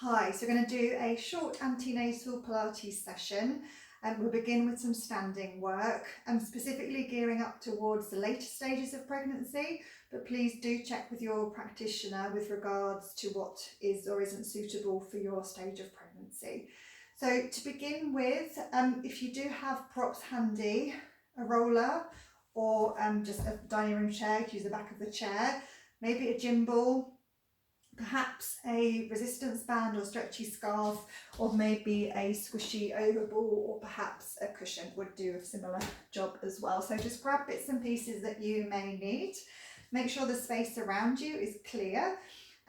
Hi, so we're going to do a short antenatal Pilates session and we'll begin with some standing work and specifically gearing up towards the later stages of pregnancy, but please do check with your practitioner with regards to what is or isn't suitable for your stage of pregnancy. So to begin with, if you do have props handy, a roller or just a dining room chair, you can use the back of the chair, maybe a gym ball, perhaps a resistance band or stretchy scarf, or maybe a squishy overball, or perhaps a cushion would do a similar job as well. So just grab bits and pieces that you may need. Make sure the space around you is clear.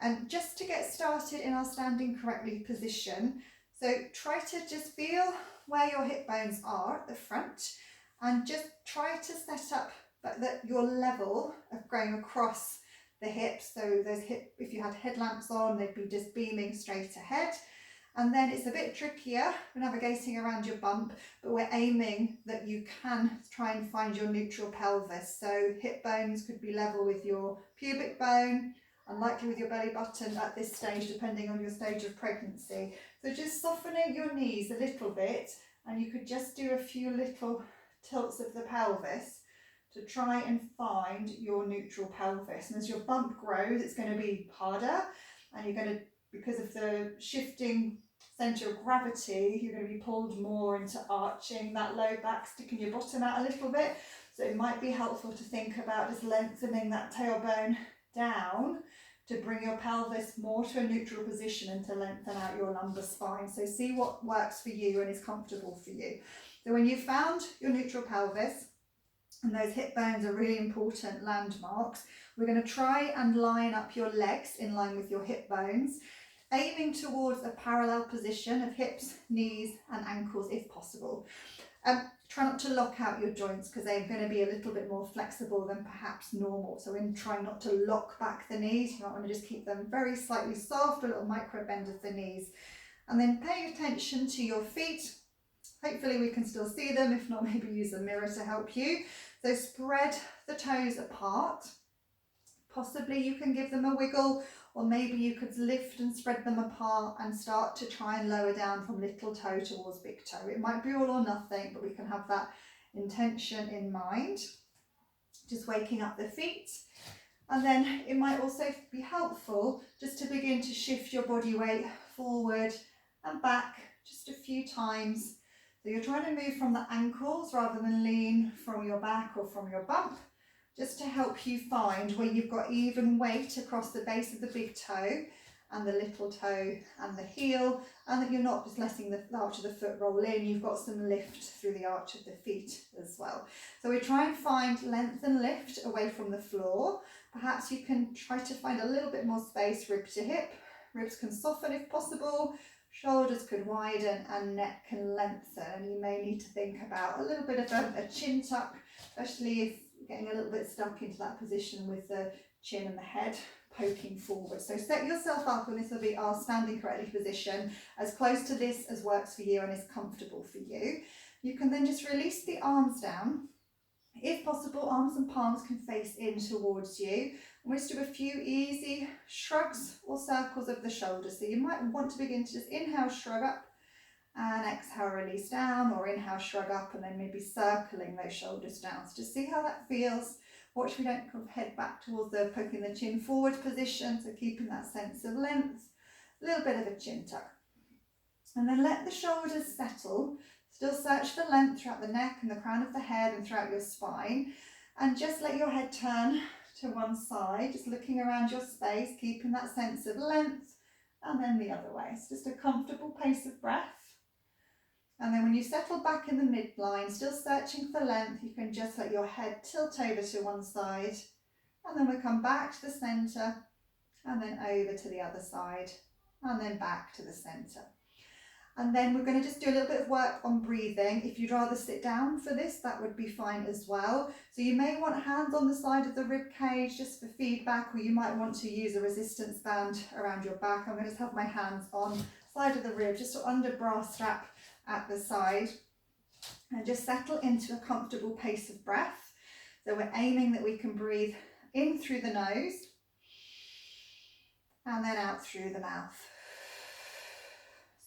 And just to get started in our standing correctly position, so try to just feel where your hip bones are at the front and just try to set up that your level of going across the hips. So those if you had headlamps on, they'd be just beaming straight ahead. And then it's a bit trickier, we're navigating around your bump, but we're aiming that you can try and find your neutral pelvis. So hip bones could be level with your pubic bone, unlikely with your belly button at this stage, depending on your stage of pregnancy. So just softening your knees a little bit, and you could just do a few little tilts of the pelvis to try and find your neutral pelvis. And as your bump grows, it's going to be harder, and you're going to, because of the shifting centre of gravity, you're going to be pulled more into arching that low back, sticking your bottom out a little bit. So it might be helpful to think about just lengthening that tailbone down to bring your pelvis more to a neutral position and to lengthen out your lumbar spine. So see what works for you and is comfortable for you. So when you've found your neutral pelvis, and those hip bones are really important landmarks, we're going to try and line up your legs in line with your hip bones, aiming towards a parallel position of hips, knees and ankles if possible. Try not to lock out your joints because they're going to be a little bit more flexible than perhaps normal. So in trying not to lock back the knees, you might want to just keep them very slightly soft, a little micro bend of the knees. And then paying attention to your feet. Hopefully we can still see them, if not maybe use a mirror to help you. So spread the toes apart. Possibly you can give them a wiggle, or maybe you could lift and spread them apart and start to try and lower down from little toe towards big toe. It might be all or nothing, but we can have that intention in mind. Just waking up the feet. And then it might also be helpful just to begin to shift your body weight forward and back just a few times. So you're trying to move from the ankles rather than lean from your back or from your bump, just to help you find where you've got even weight across the base of the big toe and the little toe and the heel, and that you're not just letting the arch of the foot roll in, you've got some lift through the arch of the feet as well. So we try and find length and lift away from the floor. Perhaps you can try to find a little bit more space rib to hip. Ribs can soften if possible. Shoulders could widen and neck can lengthen, and you may need to think about a little bit of a chin tuck, especially if you're getting a little bit stuck into that position with the chin and the head poking forward. So set yourself up, and this will be our standing correctly position, as close to this as works for you and is comfortable for you. You can then just release the arms down. If possible, arms and palms can face in towards you. And we'll just do a few easy shrugs or circles of the shoulders. So you might want to begin to just inhale, shrug up, and exhale, release down, or inhale, shrug up, and then maybe circling those shoulders down. So just see how that feels. Watch we don't head back towards the poking the chin forward position, so keeping that sense of length, a little bit of a chin tuck. And then let the shoulders settle. Still search for length throughout the neck and the crown of the head and throughout your spine. And just let your head turn to one side, just looking around your space, keeping that sense of length, and then the other way. It's just a comfortable pace of breath. And then when you settle back in the midline, still searching for length, you can just let your head tilt over to one side, and then we'll come back to the centre, and then over to the other side, and then back to the centre. And then we're going to just do a little bit of work on breathing. If you'd rather sit down for this, that would be fine as well. So you may want hands on the side of the rib cage just for feedback, or you might want to use a resistance band around your back. I'm going to just have my hands on side of the rib, just under bra strap at the side, and just settle into a comfortable pace of breath. So we're aiming that we can breathe in through the nose and then out through the mouth.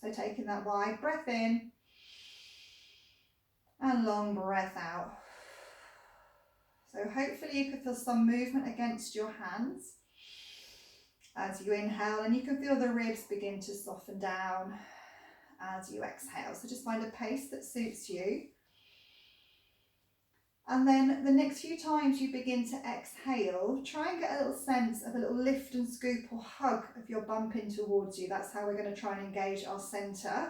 So taking that wide breath in and long breath out. So hopefully you can feel some movement against your hands as you inhale, and you can feel the ribs begin to soften down as you exhale. So just find a pace that suits you. And then the next few times you begin to exhale, try and get a little sense of a little lift and scoop or hug of your bump in towards you. That's how we're going to try and engage our centre.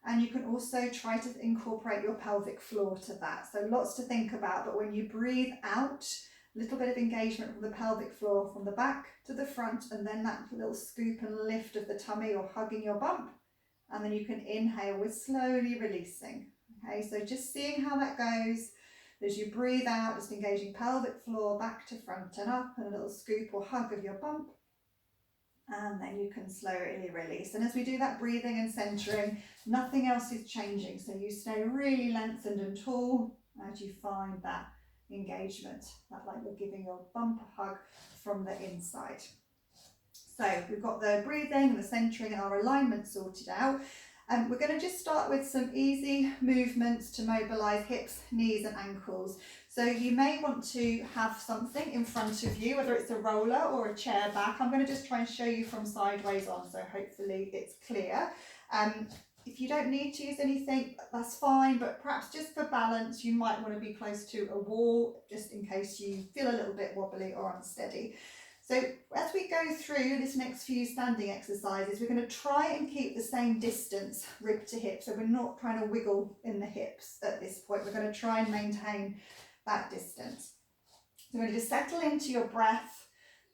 And you can also try to incorporate your pelvic floor to that. So lots to think about, but when you breathe out, a little bit of engagement from the pelvic floor, from the back to the front, and then that little scoop and lift of the tummy or hugging your bump. And then you can inhale with slowly releasing. Okay, so just seeing how that goes. As you breathe out, just engaging pelvic floor back to front and up, and a little scoop or hug of your bump. And then you can slowly release. And as we do that breathing and centering, nothing else is changing. So you stay really lengthened and tall as you find that engagement, that like you're giving your bump a hug from the inside. So we've got the breathing, the centering and our alignment sorted out. And we're going to just start with some easy movements to mobilize hips, knees and ankles. So you may want to have something in front of you, whether it's a roller or a chair back. I'm going to just try and show you from sideways on, so hopefully it's clear. If you don't need to use anything, that's fine, but perhaps just for balance, you might want to be close to a wall, just in case you feel a little bit wobbly or unsteady. So as we go through this next few standing exercises, we're going to try and keep the same distance rib to hip. So we're not trying to wiggle in the hips at this point. We're going to try and maintain that distance. So we're going to just settle into your breath,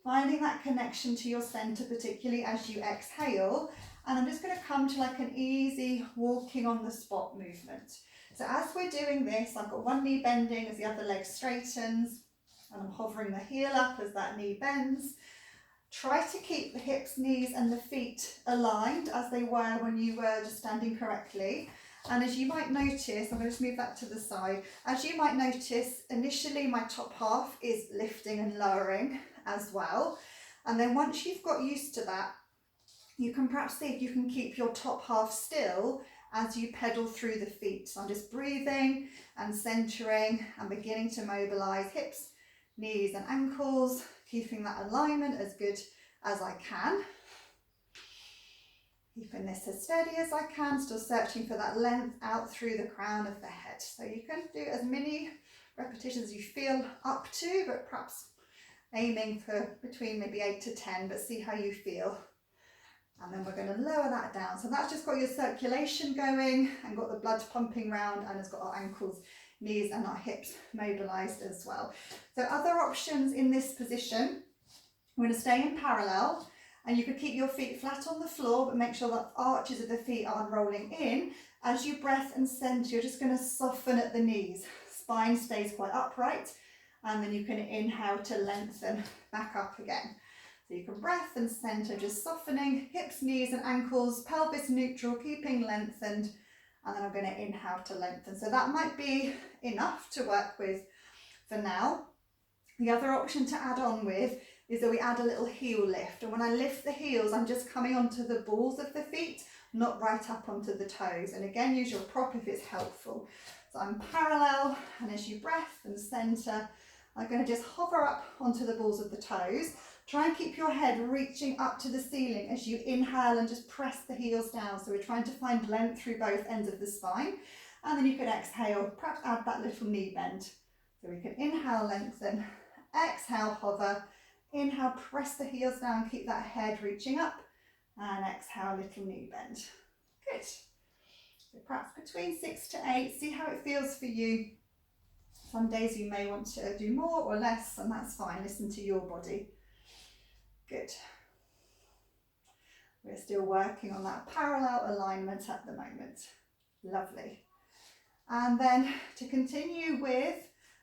finding that connection to your centre, particularly as you exhale. And I'm just going to come to like an easy walking on the spot movement. So as we're doing this, I've got one knee bending as the other leg straightens. And I'm hovering the heel up as that knee bends. Try to keep the hips, knees and the feet aligned as they were when you were just standing correctly. And as you might notice, I'm going to just move that to the side. As you might notice, initially my top half is lifting and lowering as well. And then once you've got used to that, you can perhaps see if you can keep your top half still as you pedal through the feet. So I'm just breathing and centering and beginning to mobilize hips, knees and ankles, keeping that alignment as good as I can. Keeping this as steady as I can, still searching for that length out through the crown of the head. So you can do as many repetitions as you feel up to, but perhaps aiming for between maybe 8 to 10, but see how you feel. And then we're going to lower that down. So that's just got your circulation going and got the blood pumping round, and it's got our ankles, knees and our hips mobilized as well. So other options in this position, we're going to stay in parallel, and you could keep your feet flat on the floor, but make sure that arches of the feet aren't rolling in. As you breath and center, you're just going to soften at the knees. Spine stays quite upright, and then you can inhale to lengthen back up again. So you can breath and center, just softening hips, knees and ankles, pelvis neutral, keeping lengthened. And then I'm going to inhale to lengthen. So that might be enough to work with for now. The other option to add on with is that we add a little heel lift. And when I lift the heels, I'm just coming onto the balls of the feet, not right up onto the toes. And again, use your prop if it's helpful. So I'm parallel, and as you breath and center, I'm going to just hover up onto the balls of the toes. Try and keep your head reaching up to the ceiling as you inhale and just press the heels down. So we're trying to find length through both ends of the spine. And then you can exhale, perhaps add that little knee bend. So we can inhale, lengthen, exhale, hover, inhale, press the heels down, keep that head reaching up, and exhale, little knee bend. Good. So perhaps between 6 to 8, see how it feels for you. Some days you may want to do more or less, and that's fine. Listen to your body. Good. We're still working on that parallel alignment at the moment. Lovely. And then to continue with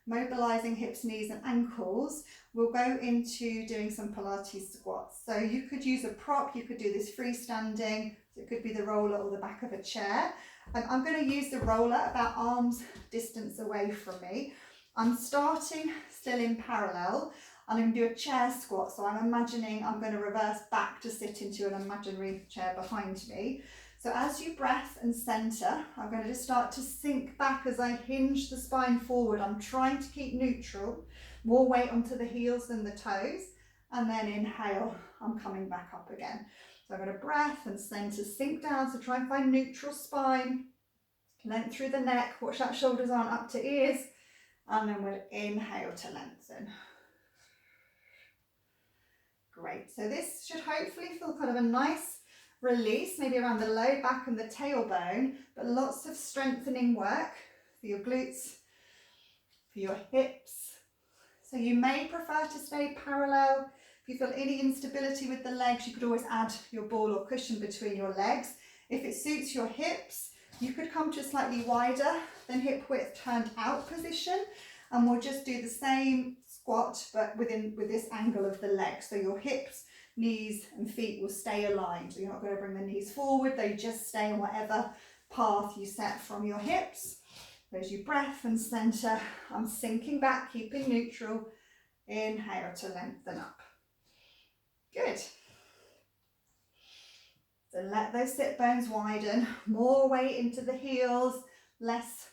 mobilizing hips, knees and ankles, we'll go into doing some Pilates squats. So you could use a prop, you could do this freestanding, so it could be the roller or the back of a chair. I'm going to use the roller about arm's distance away from me. I'm starting still in parallel, and I'm going to do a chair squat. So I'm imagining I'm going to reverse back to sit into an imaginary chair behind me. So as you breath and center, I'm going to just start to sink back as I hinge the spine forward. I'm trying to keep neutral, more weight onto the heels than the toes, and then inhale, I'm coming back up again. So I'm going to breath and center, sink down, so try and find neutral spine, length through the neck, watch that shoulders aren't up to ears, and then we'll inhale to lengthen. Great, so this should hopefully feel kind of a nice release, maybe around the low back and the tailbone, but lots of strengthening work for your glutes, for your hips. So you may prefer to stay parallel. If you feel any instability with the legs, you could always add your ball or cushion between your legs. If it suits your hips, you could come to a slightly wider than hip width turned out position, and we'll just do the same squat but with this angle of the leg. So your hips, knees and feet will stay aligned. So you're not going to bring the knees forward, they just stay on whatever path you set from your hips. As you breath and center, I'm sinking back, keeping neutral. Inhale to lengthen up. Good. So let those sit bones widen, more weight into the heels, less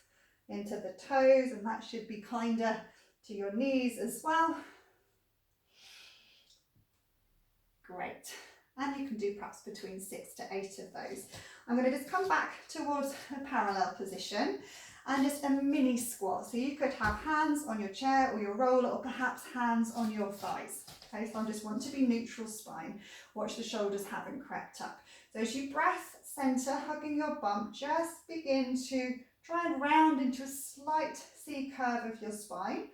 into the toes, and that should be kinder to your knees as well. Great. And you can do perhaps between 6 to 8 of those. I'm going to just come back towards a parallel position and just a mini squat. So you could have hands on your chair or your roller, or perhaps hands on your thighs. Okay, so I just want to be neutral spine. Watch the shoulders haven't crept up. So as you breath, center, hugging your bump, just begin to try and round into a slight C curve of your spine.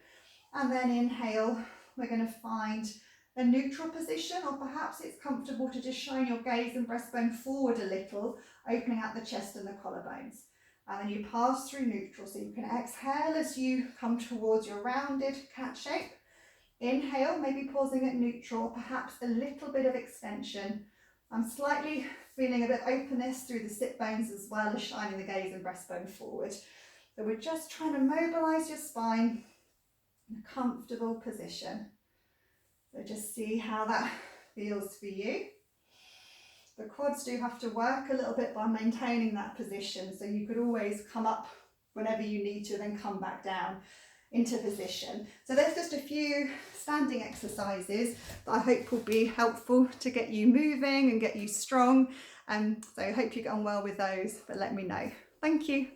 And then inhale, we're going to find a neutral position, or perhaps it's comfortable to just shine your gaze and breastbone forward a little, opening out the chest and the collarbones. And then you pass through neutral, so you can exhale as you come towards your rounded cat shape. Inhale, maybe pausing at neutral, perhaps a little bit of extension. I'm slightly feeling a bit of openness through the sit bones as well as shining the gaze and breastbone forward. So we're just trying to mobilize your spine in a comfortable position. So just see how that feels for you. The quads do have to work a little bit by maintaining that position, so you could always come up whenever you need to, then come back down into position. So there's just a few standing exercises that I hope will be helpful to get you moving and get you strong. So I hope you get on well with those, but let me know. Thank you.